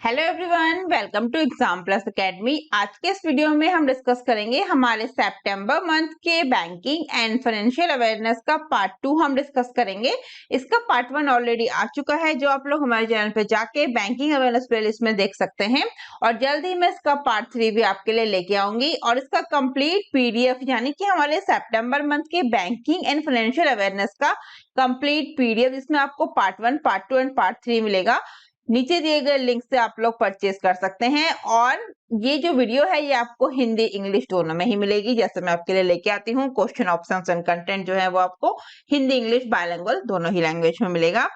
Hello everyone, welcome to exam plus academy. आज के इस वीडियो में हम डिस्कस करेंगे हमारे सितंबर मंथ के बैंकिंग एंड फाइनेंशियल अवेयरनेस का पार्ट 2 हम डिस्कस करेंगे। इसका पार्ट 1 ऑलरेडी आ चुका है, जो आप लोग हमारे चैनल पे जाके बैंकिंग अवेयरनेस प्लेलिस्ट में देख सकते हैं। और जल्द ही मैं इसका पार्ट 3 भी आपके लिए लेके आऊंगी और इसका कंप्लीट पीडीएफ यानी कि हमारे सितंबर मंथ के बैंकिंग एंड फाइनेंशियल अवेयरनेस का कंप्लीट पीडीएफ, जिसमें आपको पार्ट 1, पार्ट 2 एंड पार्ट 3 मिलेगा। नीचे दिए गए लिंक से आप लोग परचेज कर सकते हैं। और ये जो वीडियो है ये आपको हिंदी इंग्लिश दोनों में ही मिलेगी, जैसे मैं आपके लिए लेके आती हूँ। क्वेश्चन, ऑप्शंस एंड कंटेंट जो है वो आपको हिंदी इंग्लिश बायलिंगुअल दोनों ही लैंग्वेज में मिलेगा।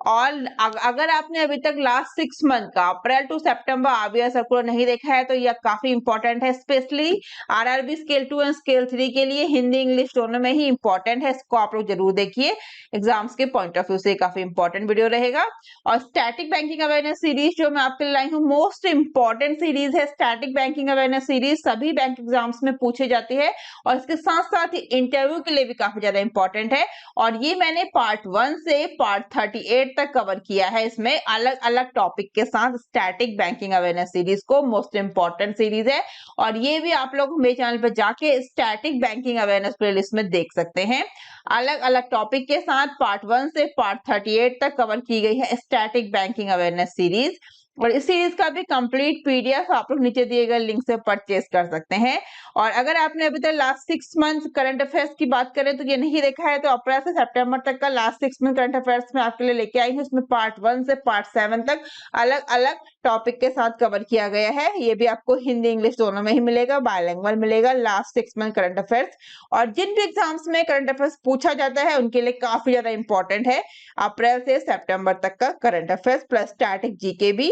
और अगर आपने अभी तक लास्ट 6 मंथ का अप्रैल टू सितंबर आरबीआई सर्कुलर नहीं देखा है तो यह काफी इंपॉर्टेंट है, specially RRB scale 2 and scale 3 के लिए हिंदी इंग्लिश दोनों में ही इंपॉर्टेंट है। इसको आप लोग जरूर देखिए, एग्जाम्स के पॉइंट ऑफ व्यू से काफी इंपॉर्टेंट वीडियो रहेगा। और स्टैटिक बैंकिंग अवेयरनेस सीरीज जो मैं आपके लिए लाई हूँ, मोस्ट इंपॉर्टेंट सीरीज है। स्टैटिक बैंकिंग अवेयरनेस सीरीज सभी बैंक एग्जाम्स में पूछे जाती है और इसके साथ साथ ही इंटरव्यू के लिए भी काफी ज्यादा इंपॉर्टेंट है। और ये मैंने पार्ट 1 से पार्ट 38 तक कवर किया है। इसमें अलग अलग टॉपिक के साथ स्टैटिक बैंकिंग अवेयरनेस सीरीज को मोस्ट इंपॉर्टेंट सीरीज है। और ये भी आप लोग मेरे चैनल पर जाके स्टैटिक बैंकिंग अवेयरनेस प्लेलिस्ट में देख सकते हैं। अलग अलग टॉपिक के साथ पार्ट 1 से पार्ट 38 तक कवर की गई है स्टैटिक बैंकिंग अवेयरनेस सीरीज। और इस सीरीज का भी कंप्लीट पीडीएफ आप लोग नीचे दिए गए लिंक से परचेज कर सकते हैं। और अगर आपने अभी तक लास्ट 6 मंथ करंट अफेयर्स की बात करें तो ये नहीं देखा है, तो अप्रैल से सितंबर तक का लास्ट 6 मंथ करंट अफेयर्स में आपके लिए लेके आई हूँ। इसमें पार्ट 1 से पार्ट 7 तक अलग अलग टॉपिक के साथ कवर किया गया है। ये भी आपको हिंदी इंग्लिश दोनों में ही मिलेगा, बायलिंगुअल मिलेगा, लास्ट 6 मंथ करंट अफेयर्स। और जिन भी एग्जाम्स में करंट अफेयर्स पूछा जाता है उनके लिए काफी ज्यादा इंपॉर्टेंट है अप्रैल से सितंबर तक का current affairs plus static GK भी।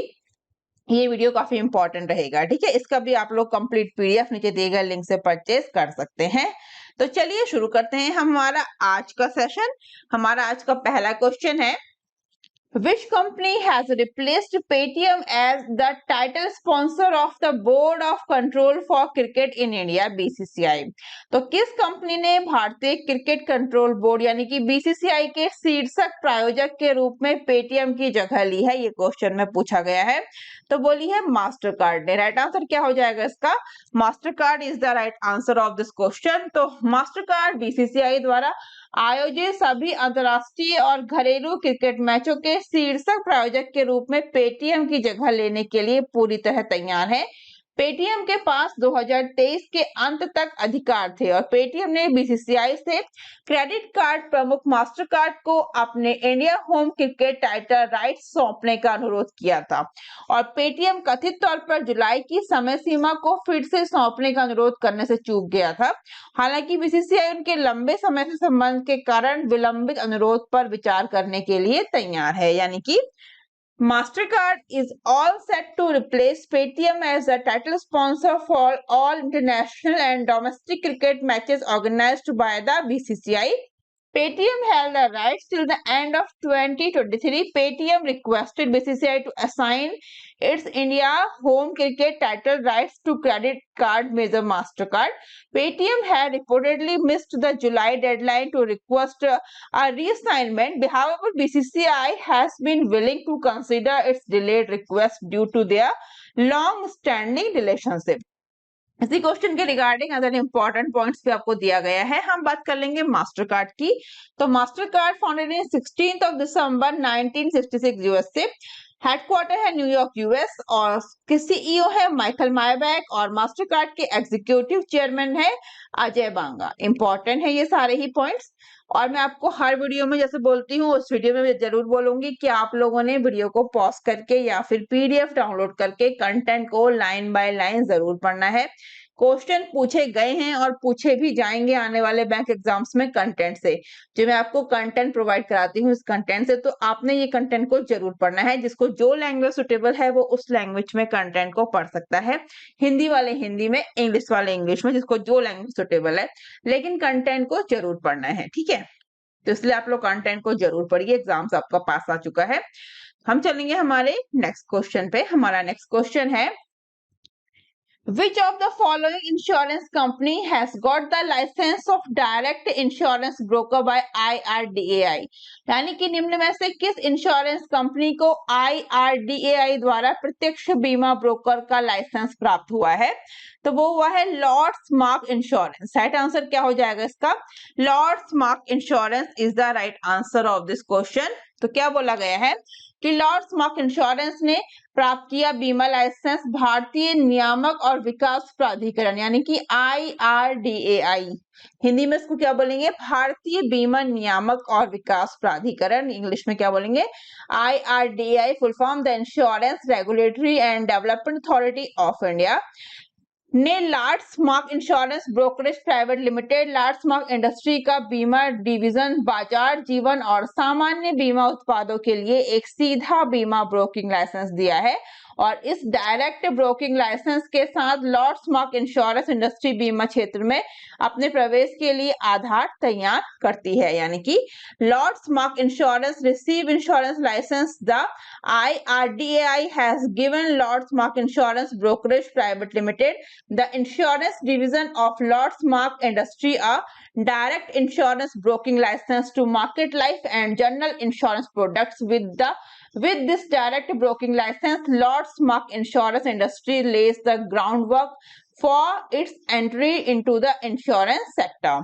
ये वीडियो काफी इंपॉर्टेंट रहेगा, ठीक है। इसका भी आप लोग कंप्लीट पीडीएफ नीचे दिए गए लिंक से परचेज कर सकते हैं। तो चलिए शुरू करते हैं हमारा आज का सेशन। हमारा आज का पहला क्वेश्चन है, Which company has replaced Paytm as the title sponsor of the Board of Control for Cricket in India (BCCI)? तो किस कंपनी ने भारतीय क्रिकेट कंट्रोल बोर्ड यानी कि बीसीसीआई के शीर्षक प्रायोजक के रूप में पेटीएम की जगह ली है? ये क्वेश्चन में पूछा गया है। तो बोली है मास्टर कार्ड ने। राइट आंसर क्या हो जाएगा इसका? Master card is the right answer of this question. तो मास्टर कार्ड बीसीसीआई द्वारा आयोजित सभी अंतर्राष्ट्रीय और घरेलू क्रिकेट मैचों के शीर्षक प्रायोजक के रूप में पेटीएम की जगह लेने के लिए पूरी तरह तैयार है। पेटीएम के पास 2023 के अंत तक अधिकार थे और पेटीएम ने बीसीसीआई से क्रेडिट कार्ड प्रमुख मास्टर कार्ड को अपने India home cricket title rights सौंपने का अनुरोध किया था। और पेटीएम कथित तौर पर जुलाई की समय सीमा को फिर से सौंपने का अनुरोध करने से चूक गया था। हालांकि बीसीसीआई उनके लंबे समय से संबंध के कारण विलंबित अनुरोध पर विचार करने के लिए तैयार है। यानी कि Mastercard is all set to replace Paytm as the title sponsor for all international and domestic cricket matches organized by the BCCI. Paytm held the rights till the end of 2023. Paytm requested BCCI to assign its India home cricket title rights to credit card major Mastercard. Paytm had reportedly missed the July deadline to request a reassignment. However, BCCI has been willing to consider its delayed request due to their long-standing relationship. इसी question के regarding other important points भी आपको दिया गया है। हम बात कर लेंगे मास्टर कार्ड की। तो master card founded in 16 December 1966 USA, headquarter है न्यूयॉर्क यूएस, और सीईओ है माइकल मायबैक, और मास्टर कार्ड के एग्जीक्यूटिव चेयरमैन है अजय बांगा। इंपॉर्टेंट है ये सारे ही पॉइंट्स। और मैं आपको हर वीडियो में जैसे बोलती हूँ उस वीडियो में जरूर बोलूंगी कि आप लोगों ने वीडियो को पॉज करके या फिर पीडीएफ डाउनलोड करके कंटेंट को लाइन बाय लाइन जरूर पढ़ना है। क्वेश्चन पूछे गए हैं और पूछे भी जाएंगे आने वाले बैंक एग्जाम्स में कंटेंट से। जो मैं आपको कंटेंट प्रोवाइड कराती हूँ इस कंटेंट से, तो आपने ये कंटेंट को जरूर पढ़ना है। जिसको जो लैंग्वेज सुटेबल है वो उस लैंग्वेज में कंटेंट को पढ़ सकता है। हिंदी वाले हिंदी में, इंग्लिश वाले इंग्लिश में, जिसको जो लैंग्वेज सुटेबल है, लेकिन कंटेंट को जरूर पढ़ना है, ठीक है। तो इसलिए आप लोग कंटेंट को जरूर पढ़िए, एग्जाम्स आपका पास आ चुका है। हम चलेंगे हमारे नेक्स्ट क्वेश्चन पे। हमारा नेक्स्ट क्वेश्चन है, Which of the following insurance company has got the license of direct insurance broker by IRDAI? यानी कि निम्न में से किस इंश्योरेंस कंपनी को IRDAI द्वारा प्रत्यक्ष बीमा ब्रोकर का लाइसेंस प्राप्त हुआ है? तो वो हुआ है Lords Mark insurance. Right answer क्या हो जाएगा इसका? Lords Mark insurance is the right answer of this question. तो क्या बोला गया है कि लॉर्ड्स मार्क इंश्योरेंस ने प्राप्त किया बीमा लाइसेंस भारतीय नियामक और विकास प्राधिकरण यानी कि IRDAI, हिंदी में इसको क्या बोलेंगे? भारतीय बीमा नियामक और विकास प्राधिकरण, इंग्लिश में क्या बोलेंगे? IRDAI, full form the Insurance Regulatory and Development Authority of India, ने Lords Mark Insurance Brokerage Private Limited, Lords Mark Industry का बीमा डिवीजन बाजार जीवन और सामान्य बीमा उत्पादों के लिए एक सीधा बीमा ब्रोकिंग लाइसेंस दिया है और इस डायरेक्ट ब्रोकिंग लाइसेंस के साथ लॉर्ड्स मार्क इंश्योरेंस इंडस्ट्री बीमा क्षेत्र में अपने प्रवेश के लिए आधार तैयार करती है। यानी कि Lords Mark insurance receive insurance license, the IRDAI has given Lords Mark Insurance Brokerage Private Limited, the insurance division of Lords Mark Industry, a direct insurance broking license to market life and general insurance products. With this direct broking license, Lords Mark Insurance Industry lays the groundwork for its entry into the insurance sector.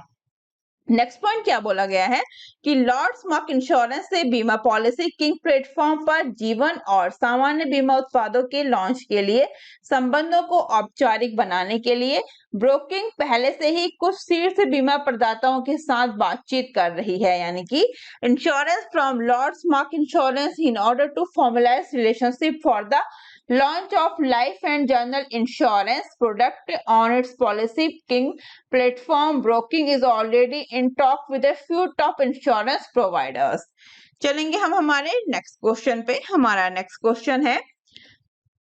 Next point क्या बोला गया है कि Lords Mark insurance से बीमा policy king platform पर जीवन और सामान्य बीमा उत्पादों के लॉन्च के लिए संबंधों को औपचारिक बनाने के लिए ब्रोकिंग पहले से ही कुछ शीर्ष बीमा प्रदाताओं के साथ बातचीत कर रही है। यानी कि insurance from Lords Mark insurance in order to formalise relationship for the launch of life and general insurance product on its policy king platform broking is already in talk with a few top insurance providers. चलेंगे हम हमारे next question पे। हमारा next question है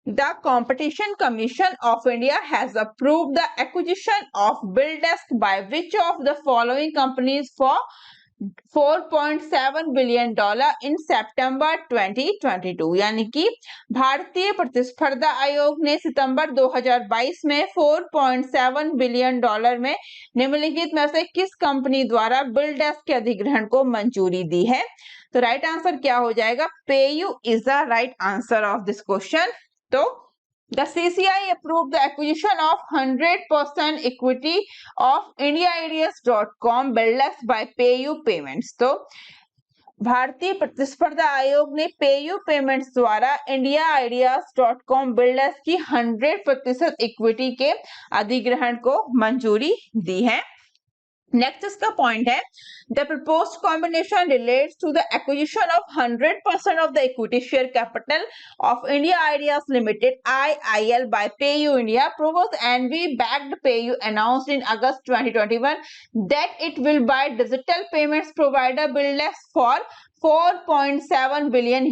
The Competition Commission of India has approved the acquisition of BillDesk by which of the following companies for $4.7 billion in September 2022। यानी कि भारतीय प्रतिस्पर्धा आयोग ने सितंबर 2022 में $4.7 बिलियन में निम्नलिखित में से किस कंपनी द्वारा बिलडेस्क के अधिग्रहण को मंजूरी दी है? तो राइट आंसर क्या हो जाएगा? PayU is the right answer of this question. तो The CCI approved the acquisition of 100% equity of IndiaIdeas.com BillDesk by PayU Payments. तो भारतीय प्रतिस्पर्धा आयोग ने पेयू पेमेंट्स द्वारा IndiaIdeas.com BillDesk की 100% इक्विटी के अधिग्रहण को मंजूरी दी है। नेक्स्ट इसका पॉइंट है the proposed combination relates to the acquisition of 100% of the equity share capital of India Ideas Limited IIL by PayU India. Prosus NV backed PayU announced in August 2021 that it will buy digital payments provider BillDesk for $4.7 billion.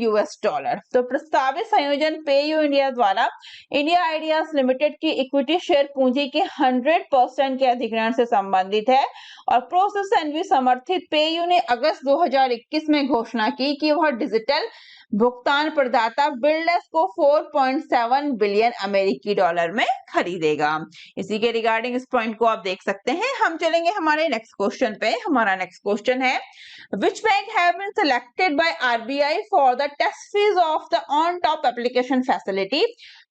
तो प्रस्तावित संयोजन PayU India द्वारा India Ideas Limited की इक्विटी शेयर पूंजी के 100% के अधिग्रहण से संबंधित है और प्रोसेस एनवी समर्थित पेयू ने अगस्त 2021 में घोषणा की कि वह डिजिटल भुगतान प्रदाता बिलडेस्क को $4.7 बिलियन अमेरिकी डॉलर में खरीदेगा। इसी के रिगार्डिंग इस पॉइंट को आप देख सकते हैं। हम चलेंगे हमारे नेक्स्ट क्वेश्चन पे। हमारा नेक्स्ट क्वेश्चन है Which bank have been selected by RBI for the test fees of the on-top application facility?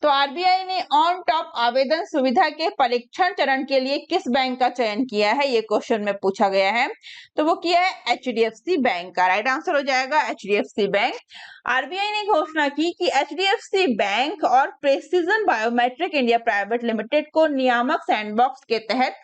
तो RBI ने ऑन टॉप आवेदन सुविधा के परीक्षण चरण के लिए किस बैंक का चयन किया है? ये क्वेश्चन में पूछा गया है। तो वो किया है HDFC बैंक का। राइट आंसर हो जाएगा HDFC बैंक। RBI ने घोषणा की कि HDFC बैंक और precision biometric India private limited को नियामक सैंडबॉक्स के तहत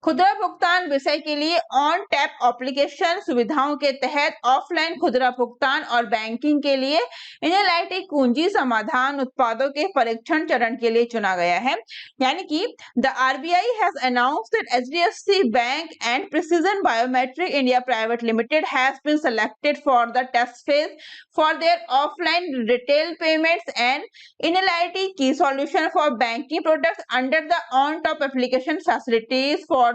खुदरा भुगतान विषय के लिए ऑन टैप एप्लीकेशन सुविधाओं के तहत ऑफलाइन खुदरा भुगतान और बैंकिंग के लिए NLIT कुंजी समाधान उत्पादों के परीक्षण चरण के लिए चुना गया है। यानी कि the RBI has announced that HDFC Bank and Precision Biometric India Private Limited has been selected for the test phase for their offline retail payments and NLIT key solution for banking products under the on top application facilities for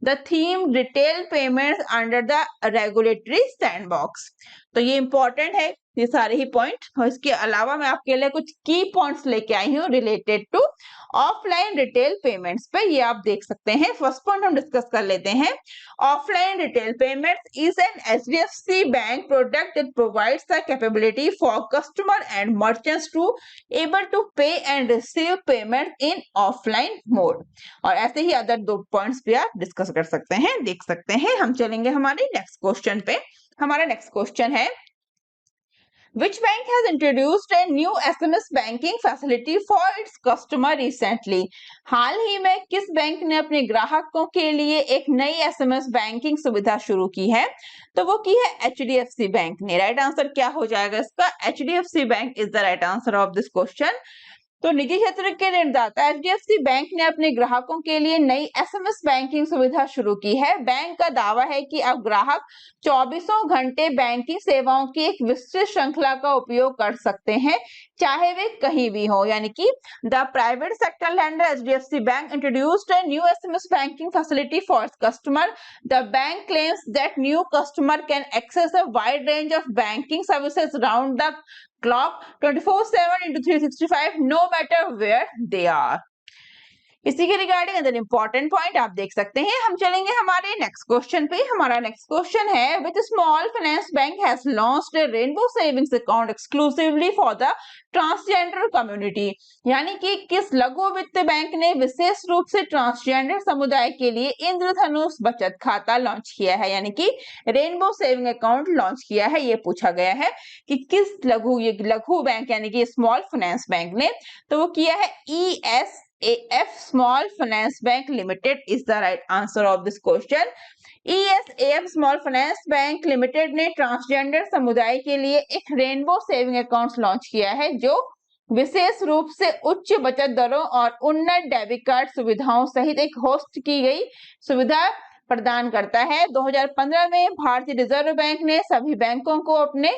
the theme retail payments under the regulatory sandbox। तो ये important है ये सारे ही point, और इसके अलावा मैं आपके लिए कुछ की पॉइंट्स लेके आई हूँ related to offline retail payments पे, ये आप देख सकते हैं। फर्स्ट पॉइंट हम डिस्कस कर लेते हैं। Offline retail payments is an HDFC bank product that provides the capability for customer and merchants to able to pay and receive payment in offline mode. और ऐसे ही अदर 2 पॉइंट्स भी आप discuss कर सकते हैं, देख सकते हैं। हम चलेंगे हमारे नेक्स्ट क्वेश्चन पे। हमारा नेक्स्ट क्वेश्चन है, Which bank has introduced a new SMS banking facility for its customer recently? हाल ही में किस बैंक ने अपने ग्राहकों के लिए एक नई SMS बैंकिंग सुविधा शुरू की है? तो वो की है HDFC बैंक ने। राइट आंसर क्या हो जाएगा इसका? HDFC bank is the right answer of this question. तो निजी क्षेत्र के ऋणदाता HDFC बैंक ने अपने ग्राहकों के लिए नई SMS बैंकिंग सुविधा शुरू की है। बैंक का दावा है कि अब ग्राहक 24 घंटे बैंकिंग सेवाओं की एक विस्तृत श्रृंखला का उपयोग कर सकते हैं, चाहे वे कहीं भी हो। यानी कि the private sector lender HDFC bank introduced a new SMS banking facility for its customer. The bank claims that new customer can access a wide range of banking services round the clock 24/7 into 365 no matter where they are। इसी के regarding other important point आप देख सकते हैं। हम चलेंगे हमारे next question पे। हमारा नेक्स्ट क्वेश्चन है, which small finance bank has launched a rainbow savings account exclusively for the transgender community. यानी कि किस लघु वित्त बैंक ने विशेष रूप से ट्रांसजेंडर समुदाय के लिए इंद्रधनुष बचत खाता लॉन्च किया है, यानी कि रेनबो सेविंग अकाउंट लॉन्च किया है। ये पूछा गया है कि किस लघु बैंक यानी कि स्मॉल फाइनेंस बैंक ने, तो वो किया है ESAF Small Finance Bank Limited is the right answer of this question। ESAF Small Finance Bank Limited ने ट्रांसजेंडर समुदाय के लिए एक रेनबो सेविंग अकाउंट लॉन्च किया है, जो विशेष रूप से उच्च बचत दरों और उन्नत डेबिट कार्ड सुविधाओं सहित एक होस्ट की गई सुविधा प्रदान करता है। 2015 में भारतीय रिजर्व बैंक ने सभी बैंकों को अपने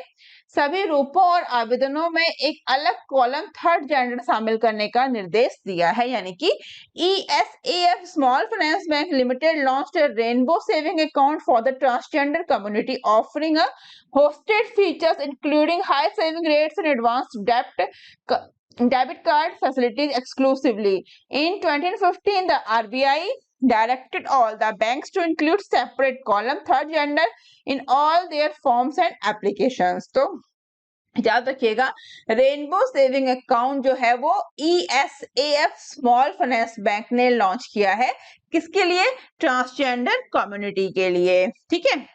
सभी रूपों और आवेदनों में एक अलग कॉलम थर्ड जेंडर शामिल करने का निर्देश दिया है। यानी कि ESAF small finance bank limited launched a rainbow saving account for the transgender community offering a hosted features including high saving rates and advanced debit card facilities exclusively। In 2015, the RBI directed all the banks to include separate column third gender in all their forms and applications। तो याद रखिएगा, rainbow saving account जो है वो ESAF small finance bank ने launch किया है। किसके लिए? ट्रांसजेंडर कम्युनिटी के लिए। ठीक है,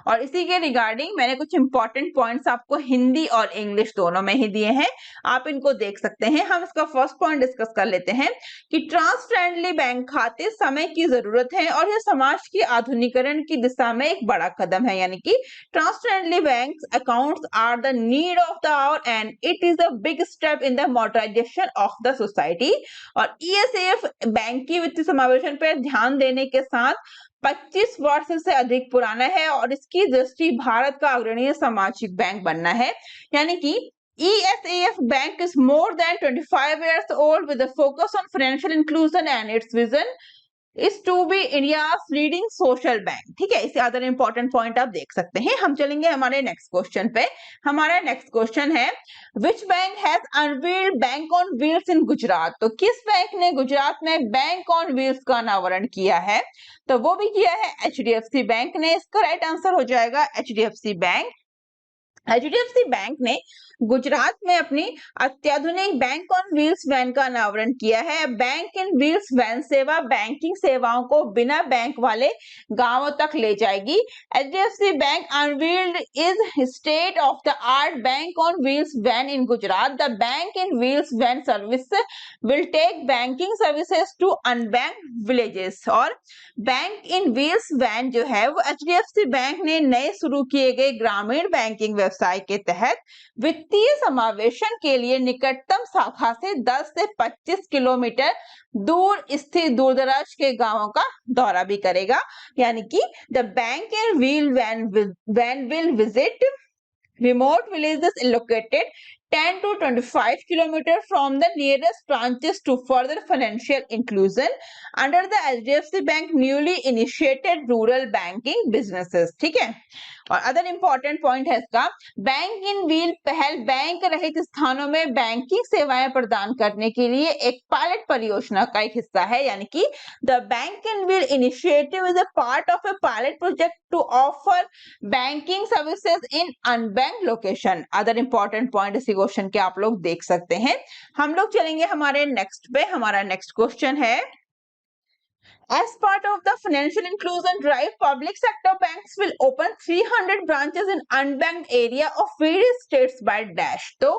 और इसी के रिगार्डिंग मैंने कुछ इंपॉर्टेंट पॉइंट्स आपको हिंदी और इंग्लिश दोनों में ही दिए हैं, आप इनको देख सकते हैं। हम इसका फर्स्ट पॉइंट डिस्कस कर लेते हैं कि ट्रांस फ्रेंडली बैंक खाते समय की जरूरत है और यह समाज की आधुनिकीकरण की दिशा में एक बड़ा कदम है। यानी कि trans friendly bank accounts are the need of the hour and it is a big step in the modernisation of the society. और ESAF बैंक की वित्तीय समावेशन पर ध्यान देने के साथ 25 वर्ष से अधिक पुराना है और इसकी दृष्टि भारत का अग्रणी सामाजिक बैंक बनना है। यानी कि ESAF bank is more than 25 years old with a focus on financial inclusion and its vision is to be India's leading social bank। ठीक है, इसे अदर इंपॉर्टेंट पॉइंट आप देख सकते हैं। हम चलेंगे हमारे नेक्स्ट क्वेश्चन पे। हमारा नेक्स्ट क्वेश्चन है, which bank has unveiled bank on wheels in Gujarat. तो किस बैंक ने गुजरात में बैंक ऑन व्हील्स का अनावरण किया है? तो वो भी किया है HDFC बैंक ने। इसका राइट आंसर हो जाएगा HDFC बैंक। HDFC बैंक ने गुजरात में अपनी अत्याधुनिक बैंक ऑन व्हील्स वैन का अनावरण किया है। बैंक इन व्हील्स वैन सेवा बैंकिंग सेवाओं को बिना बैंक वाले गांवों तक ले जाएगी। HDFC bank unveiled its state of the art bank on wheels van in Gujarat. The bank in wheels van service will take banking services to unbanked villages. और बैंक इन व्हील्स वैन जो है वो HDFC bank ने नए शुरू किए गए ग्रामीण बैंकिंग व्यवसाय के तहत वित्तीय समावेशन के लिए निकटतम शाखा से 10 से 25 किलोमीटर दूर स्थित दूरदराज के गांवों का दौरा भी करेगा। यानी कि the bank in wheel van will visit remote villages located 10 to 25 km from the nearest branches to further financial inclusion under the HDFC Bank newly initiated rural banking businesses। ठीक है, और अदर इंपॉर्टेंट पॉइंट है इसका, bank in wheel पहल bank रहित स्थानों में banking सेवाएं प्रदान करने के लिए एक पायलट परियोजना का एक हिस्सा है, यानी कि the bank in wheel initiative is a part of a pilot project to offer banking services in unbank location. Other important point इसी क्वेश्चन के आप लोग देख सकते हैं। हम लोग चलेंगे हमारे नेक्स्ट पे। हमारा नेक्स्ट क्वेश्चन है, as part of the financial inclusion drive, public sector banks will open 300 branches in unbanked area of various states by dash। तो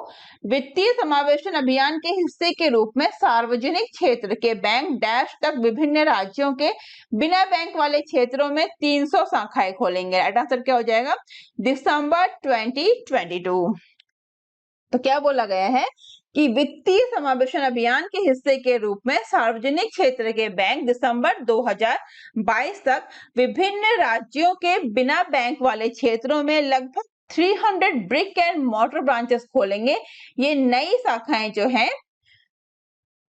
वित्तीय समावेशन अभियान के हिस्से के रूप में सार्वजनिक क्षेत्र के बैंक डैश तक विभिन्न राज्यों के बिना बैंक वाले क्षेत्रों में 300 शाखाएं खोलेंगे। राइट आंसर क्या हो जाएगा, दिसंबर 2022। तो क्या बोला गया है कि वित्तीय समावेशन अभियान के हिस्से के रूप में सार्वजनिक क्षेत्र के बैंक दिसंबर 2022 तक विभिन्न राज्यों के बिना बैंक वाले क्षेत्रों में लगभग 300 ब्रिक एंड मॉर्टर ब्रांचेस खोलेंगे। ये नई शाखाएं जो हैं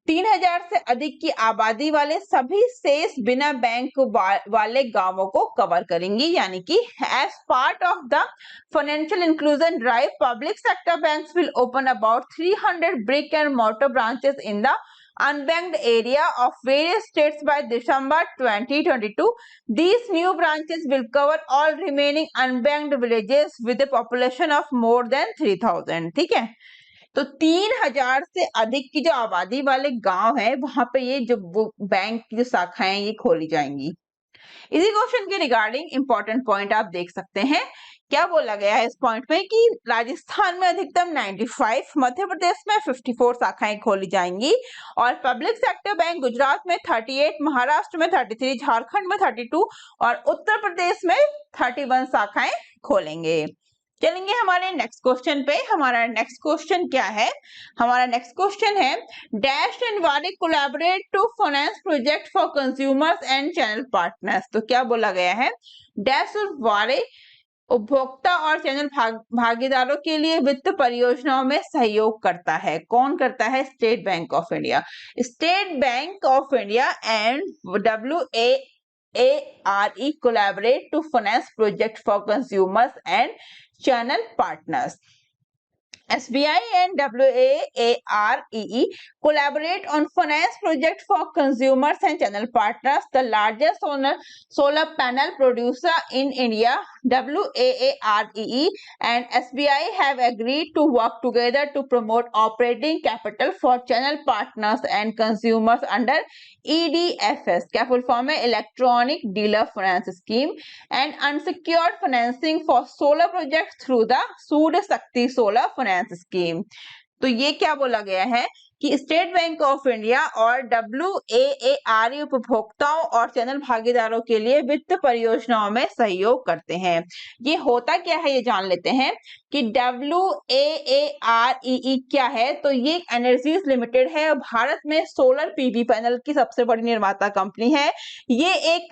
3000 से अधिक की आबादी वाले सभी शेष बिना बैंक वाले गांवों को कवर करेंगी, यानी कि as part of the financial inclusion drive public sector banks will open about 300 brick and mortar branches in the unbanked area of various states by December 2022. These new branches will cover all remaining unbanked villages with a population of more than 3000। ठीक है, तो 3000 से अधिक की जो आबादी वाले गांव है वहां पे ये जो बैंक की जो शाखाएं ये खोली जाएंगी। इसी क्वेश्चन के रिगार्डिंग इंपॉर्टेंट पॉइंट आप देख सकते हैं। क्या बोला गया है इस पॉइंट में कि राजस्थान में अधिकतम 95, मध्य प्रदेश में 54 शाखाएं खोली जाएंगी और पब्लिक सेक्टर बैंक गुजरात में 38, महाराष्ट्र में 33, झारखंड में 32 और उत्तर प्रदेश में 31 शाखाएं खोलेंगे। चलेंगे हमारे नेक्स्ट क्वेश्चन पे। हमारा नेक्स्ट क्वेश्चन क्या है, हमारा नेक्स्ट क्वेश्चन है, Dash and Waaree collaborate to finance project for consumers and channel partners. तो क्या बोला गया है, डैश और वारे उपभोक्ता और चैनल भागीदारों के लिए वित्त परियोजनाओं में सहयोग करता है। कौन करता है, state Bank of India. State Bank of India and WAARE collaborate to finance project for consumers and channel partners। SBI and WAARE collaborate on finance project for consumers and channel partners. The largest solar panel producer in India, WAARE and SBI have agreed to work together to promote operating capital for channel partners and consumers under EDFS, क्या full form है, electronic dealer finance scheme, and unsecured financing for solar project through the Surya Shakti solar finance scheme. तो ये क्या बोला गया है कि state Bank of India और WAARE उपभोक्ताओं और चैनल भागीदारों के लिए वित्त परियोजनाओं में सहयोग करते हैं। ये होता क्या है ये जान लेते हैं कि WAARE क्या है। तो ये एनर्जीज लिमिटेड है और भारत में सोलर PV पैनल की सबसे बड़ी निर्माता कंपनी है। ये एक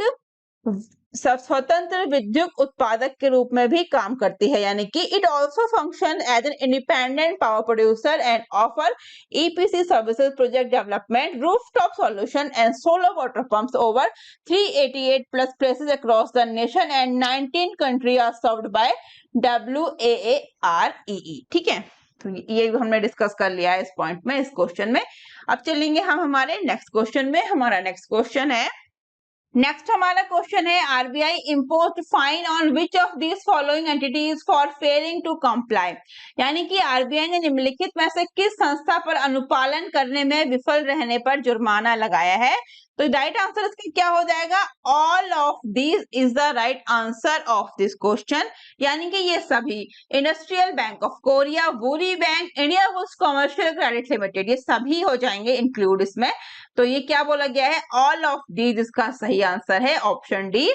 स्वतंत्र विद्युत उत्पादक के रूप में भी काम करती है, यानी कि it also function as an independent power producer and offer EPC services, project development, rooftop solution and solar water pumps over 388 plus places across the nation and 19 country are served by WAARE। ठीक है, तो ये हमने discuss कर लिया है इस point में, इस क्वेश्चन में। अब चलेंगे हम हमारे नेक्स्ट क्वेश्चन में। हमारा नेक्स्ट क्वेश्चन है, नेक्स्ट हमारा क्वेश्चन है, RBI imposed fine on which of these following entities for failing to comply। यानी कि RBI ने निम्नलिखित में से किस संस्था पर अनुपालन करने में विफल रहने पर जुर्माना लगाया है। तो राइट आंसर इसका क्या हो जाएगा, all of these is the right answer of this question, यानी कि ये सभी, Industrial Bank of Korea, Woori Bank, India bulls commercial credit Limited, ये सभी हो जाएंगे इंक्लूड इसमें। तो ये क्या बोला गया है, ऑल ऑफ दीज इसका सही आंसर है ऑप्शन डी।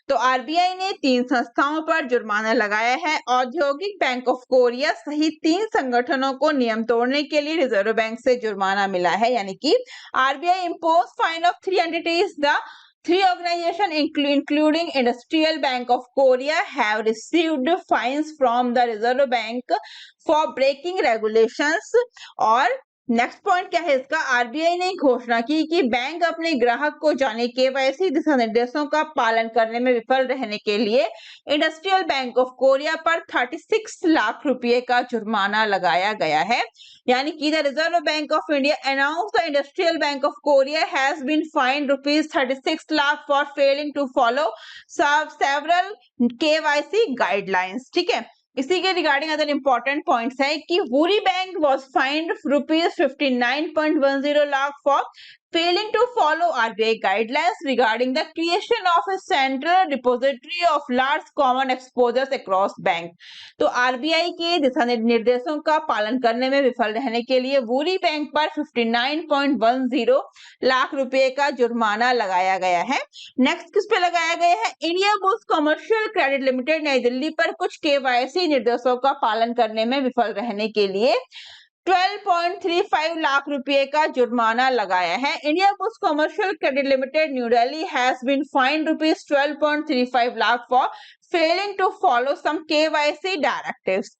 तो RBI ने 3 संस्थाओं पर जुर्माना लगाया है। औद्योगिक बैंक ऑफ कोरिया सहित 3 संगठनों को नियम तोड़ने के लिए रिजर्व बैंक से जुर्माना मिला है, यानी कि RBI imposed fine of 3 entities। The 3 organizations including Industrial Bank of Korea have received fines from the Reserve Bank for breaking regulations और नेक्स्ट पॉइंट क्या है इसका, आरबीआई ने घोषणा की कि बैंक अपने ग्राहक को जारी केवाईसी दिशा निर्देशों का पालन करने में विफल रहने के लिए इंडस्ट्रियल बैंक ऑफ कोरिया पर 36 लाख रुपए का जुर्माना लगाया गया है। यानी कि the Reserve Bank of India announce the Industrial Bank of Korea has been fined ₹36 lakh for failing to follow several KYC guidelines. ठीक है, इसी के रिगार्डिंग अदर इंपॉर्टेंट पॉइंट्स है कि Woori Bank was fined ₹59.10 lakh for failing to follow RBI guidelines regarding the creation of a central repository of large common exposures across bank। तो RBI के दिशा निर्देशों का पालन करने में विफल रहने के लिए वूरी बैंक पर 59.10 लाख रुपए का जुर्माना लगाया गया है। नेक्स्ट किस पे लगाया गया है, India bulls commercial credit limited नई दिल्ली पर कुछ केवाईसी निर्देशों का पालन करने में विफल रहने के लिए 12.35 लाख रुपए का जुर्माना लगाया है। India bulls commercial credit limited new Delhi has been fined ₹12.35 lakh for failing to follow some KYC directives.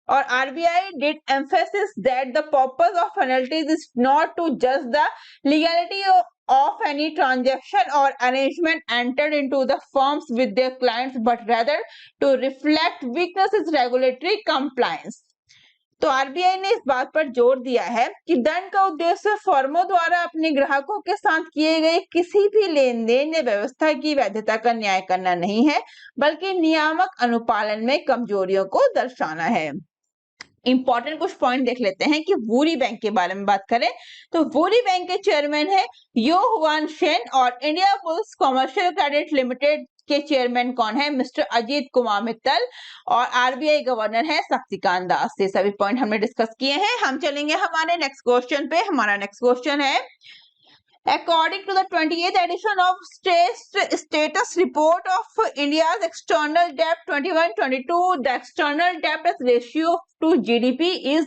और RBI did emphasize that the purpose of penalties is not to judge the legality of any transaction or arrangement entered into the firms with their clients, but rather to reflect weaknesses in regulatory compliance। तो RBI ने इस बात पर जोर दिया है कि दंड का उद्देश्य फर्मों द्वारा अपने ग्राहकों के साथ किए गए किसी भी लेन देन या व्यवस्था की वैधता का न्याय करना नहीं है, बल्कि नियामक अनुपालन में कमजोरियों को दर्शाना है। इंपॉर्टेंट कुछ पॉइंट देख लेते हैं कि वूरी बैंक के बारे में बात करें तो वूरी बैंक के चेयरमैन है यो हुआन शेन और India bulls commercial credit limited के चेयरमैन कौन है, मिस्टर अजीत कुमार मित्तल और RBI गवर्नर है शक्तिकांत दास। ये सभी पॉइंट हमने डिस्कस किए हैं। हम चलेंगे हमारे नेक्स्ट क्वेश्चन पे। हमारा नेक्स्ट क्वेश्चन है, according to the 28th edition of status report of India's external debt 21-22, the external debt ratio to GDP is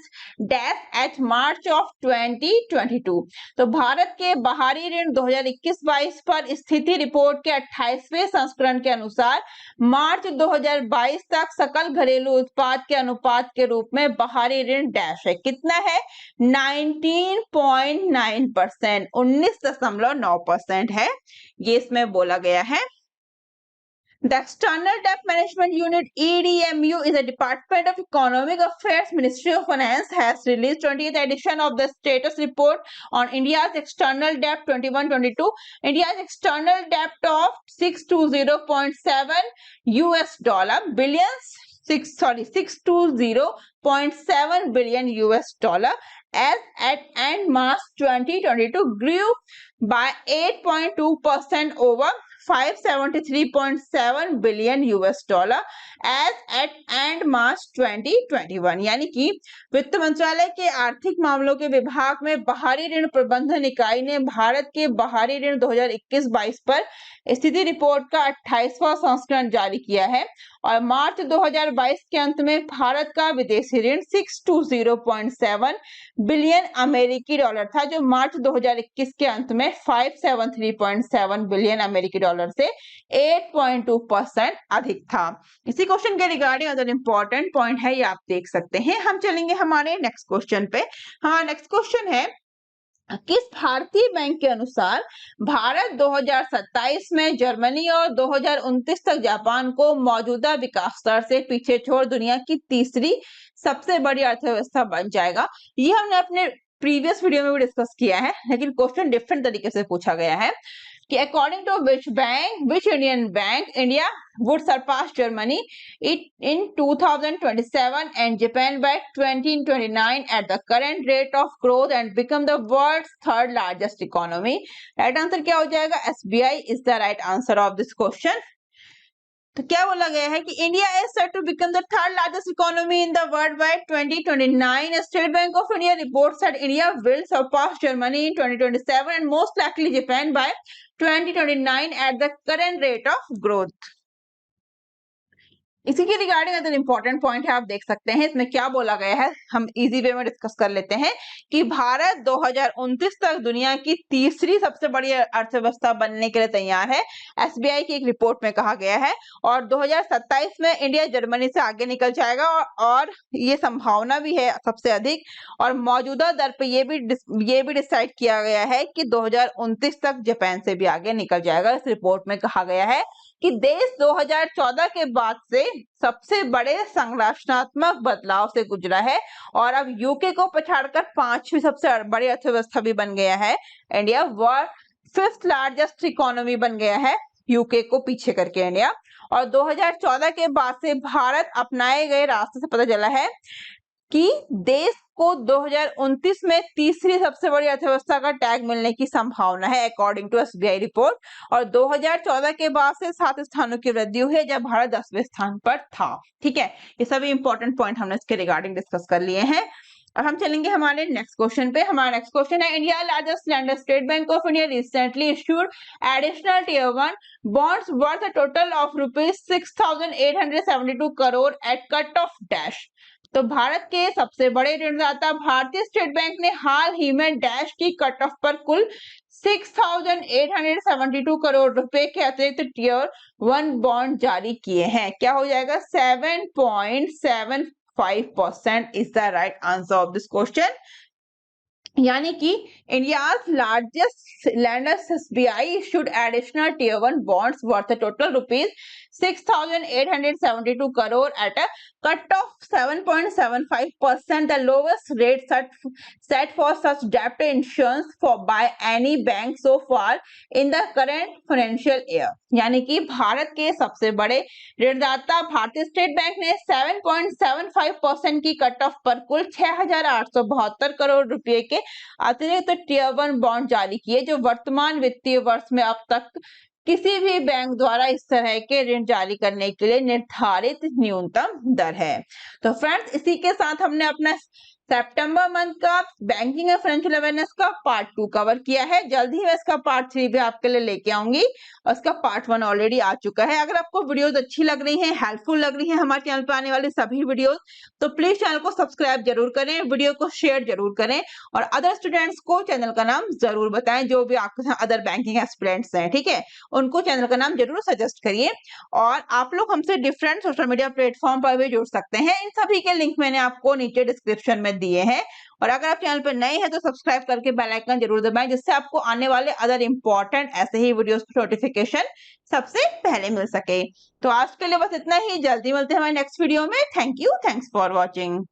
dash at March of 2022। तो भारत के बाहरी ऋण 2021-22 पर स्थिति रिपोर्ट के 28वें संस्करण के अनुसार मार्च 2022 तक सकल घरेलू उत्पाद के अनुपात के रूप में बाहरी ऋण डैश है, कितना है 19.9%, 19.9% है, ये इसमें बोला गया है। The External Debt Management Unit EDMU is a Department of Economic Affairs, Ministry of Finance has released 20th edition of the status report on India's external debt 21-22. India's external debt of $620.7 billion $620.7 billion as at end March 2022 grew by 8.2% over $573.7 billion as at end March 2021। यानी कि वित्त मंत्रालय के आर्थिक मामलों के विभाग में बाहरी ऋण प्रबंधन इकाई ने भारत के बाहरी ऋण 2021-22 पर स्थिति रिपोर्ट का 28वां संस्करण जारी किया है और मार्च 2022 के अंत में भारत का विदेशी ऋण 620.7 बिलियन अमेरिकी डॉलर था, जो मार्च 2021 के अंत में 573.7 बिलियन अमेरिकी डॉलर से 8.2% अधिक था। इसी क्वेश्चन के रिगार्डिंग अदर इंपॉर्टेंट पॉइंट है, ये आप देख सकते हैं। हम चलेंगे हमारे नेक्स्ट क्वेश्चन पे। हाँ, नेक्स्ट क्वेश्चन है, किस भारतीय बैंक के अनुसार भारत 2027 में जर्मनी और 2029 तक जापान को मौजूदा विकास दर से पीछे छोड़ दुनिया की तीसरी सबसे बड़ी अर्थव्यवस्था बन जाएगा। ये हमने अपने प्रीवियस वीडियो में भी डिस्कस किया है, लेकिन क्वेश्चन डिफरेंट तरीके से पूछा गया है कि according to which Indian bank India would surpass Germany in 2027 and Japan by 2029 at the current rate of growth and become the world's third largest economy। Right answer क्या हो जाएगा, SBI is the right answer of this question। तो क्या बोला गया है कि India is set to become the third largest economy in the world by 2029। State Bank of India reports that India will surpass Germany in 2027 and most likely Japan by 2029 at the current rate of growth। इसी के regarding other important point है, आप देख सकते हैं इसमें क्या बोला गया है, हम इजी वे में डिस्कस कर लेते हैं कि भारत 2029 तक दुनिया की तीसरी सबसे बड़ी अर्थव्यवस्था बनने के लिए तैयार है, एसबीआई की एक रिपोर्ट में कहा गया है। और 2027 में इंडिया जर्मनी से आगे निकल जाएगा और ये संभावना भी है सबसे अधिक। और मौजूदा दर पे ये भी डिसाइड किया गया है कि 2029 तक जापान से भी आगे निकल जाएगा। इस रिपोर्ट में कहा गया है कि देश 2014 के बाद से सबसे बड़े संरचनात्मक बदलाव से गुजरा है और अब यूके को पछाड़कर पांचवी सबसे बड़ी अर्थव्यवस्था भी बन गया है। India world 5th largest economy बन गया है, यूके को पीछे करके इंडिया। और 2014 के बाद से भारत अपनाए गए रास्ते से पता चला है कि देश को 2029 में तीसरी सबसे बड़ी अर्थव्यवस्था का टैग मिलने की संभावना है, अकॉर्डिंग टू एसबीआई रिपोर्ट। और 2014 के बाद से 7 स्थानों की वृद्धि हुई है जब भारत 10वें स्थान पर था। ठीक है, ये सभी इंपॉर्टेंट पॉइंट हमने इसके रिगार्डिंग डिस्कस कर लिए हैं। अब हम चलेंगे हमारे नेक्स्ट क्वेश्चन पे। हमारा नेक्स्ट क्वेश्चन है, India largest lender State Bank of India recently issued additional tier 1 bonds worth a total of rupees 6,872 crore at cut of dash। तो भारत के सबसे बड़े ऋणदाता भारतीय स्टेट बैंक ने हाल ही में डैश की कट ऑफ पर कुल 6,872 करोड़ रुपए के अतिरिक्त टियर 1 बॉन्ड जारी किए हैं। क्या हो जाएगा? 7.75% is the right answer of this question. यानी कि India's largest lenders SBI issued additional tier 1 bonds worth a total rupees 6,872 crore at a cut of 7.75%, the lowest rate set for such debt insurance by any bank so far in the current financial year। यानी कि भारत के सबसे बड़े ऋणदाता भारतीय state bank ने 7.75% की cut off पर कुल 6,872 करोड़ रुपए के अतिरिक्त टियर 1 बॉन्ड जारी किए, जो वर्तमान वित्तीय वर्ष में अब तक किसी भी बैंक द्वारा इस तरह के ऋण जारी करने के लिए निर्धारित न्यूनतम दर है। तो फ्रेंड्स, इसी के साथ हमने अपना सितंबर मंथ का बैंकिंग एंड फाइनेंशियल अवेयरनेस का पार्ट 2 कवर किया है। जल्द ही मैं इसका पार्ट 3 भी आपके लिए लेके आऊंगी और इसका पार्ट 1 ऑलरेडी आ चुका है। अगर आपको वीडियोस अच्छी लग रही हैं, हेल्पफुल लग रही हैं हमारे चैनल पर आने वाली सभी वीडियोस, तो प्लीज चैनल को सब्सक्राइब जरूर करें, वीडियो को शेयर जरूर करें और अदर स्टूडेंट्स को चैनल का नाम जरूर बताएं, जो भी आपके साथ अदर बैंकिंग एस्पिरेंट्स हैं, ठीक है, उनको चैनल का नाम जरूर सजेस्ट करिए। और आप लोग हमसे डिफरेंट सोशल मीडिया प्लेटफॉर्म पर भी जुड़ सकते हैं, इन सभी के लिंक मैंने आपको नीचे डिस्क्रिप्शन में दिए हैं। और अगर आप चैनल पर नए हैं तो सब्सक्राइब करके बेल आइकन जरूर दबाएं, जिससे आपको आने वाले अदर इंपॉर्टेंट ऐसे ही वीडियोस की नोटिफिकेशन सबसे पहले मिल सके। तो आज के लिए बस इतना ही, जल्दी मिलते हैं हमारे नेक्स्ट वीडियो में। Thank you, thanks for watching.